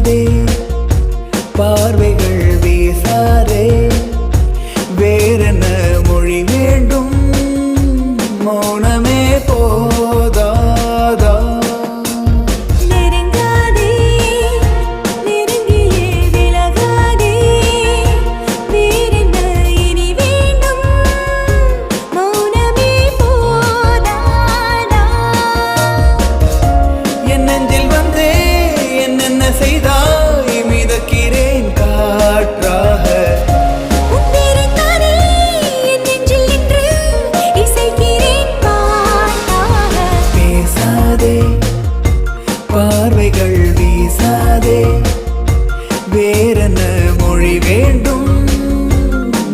பேசாதே பார்வைகள் வீசாதே வேறென்ன மொழி வேண்டும் மௌனமே போதாதா நெருங்காதே நெருங்கியே விலகாதே வேறென்ன இனி வேண்டும் மௌனமே போதாதா என் நெஞ்சில் வந்தே என்னென்ன செய்தாய் மிதக்கிறேன் காற்றாக உன்னிருந்தானே என் நெஞ்சில் நின்று இசைக்கிறேன் பாட்டாக பேசாதே பார்வைகள் வீசாதே வேறென்ன மொழி வேண்டும்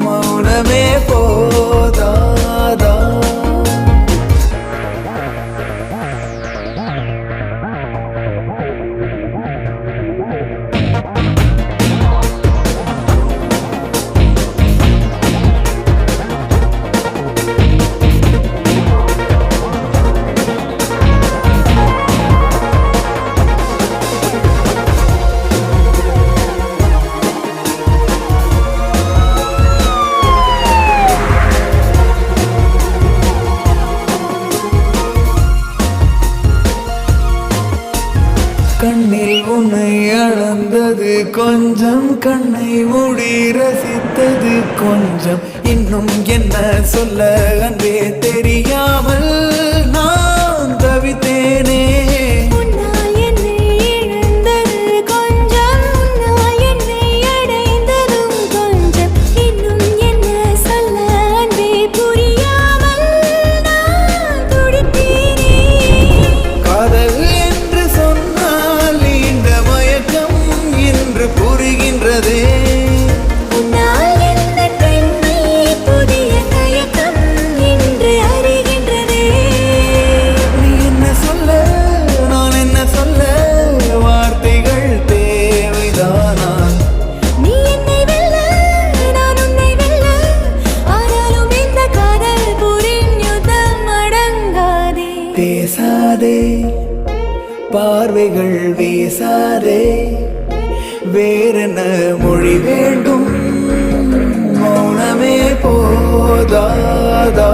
மௌனமே போதாதா கண்ணில் உன்னை அளந்தது கொஞ்சம் கண்ணை மூடி ரசித்தது கொஞ்சம் இன்னும் என்ன சொல்ல அன்பே தெரியாமல் நான் தவித்தேனே உன்னால் என்னை இழந்தது கொஞ்சம் உன்னால் என்னை அடைந்ததும் கொஞ்சம் இன்னும் என்ன சொல்ல அன்பே புரியாமல் நான் துடித்தேனே காதல் என்று சொன்னால் இந்த மயக்கம் என்று புரிகின்றதே உன்னால் எந்த பெண்மை புதிய தயக்கம் என்று அறிகின்றதே நீ என்ன சொல்ல நான் என்ன சொல்ல வார்த்தைகள் தேவைதானா நீ என்னை வெல்ல நான் உன்னை வெல்ல ஆனாலும் இந்த காதல் போரின் யுத்தம் அடங்காதே பேசாதே பார்வைகள் வீசாதே வேறென்ன மொழி வேண்டும் மௌனமே போதாதா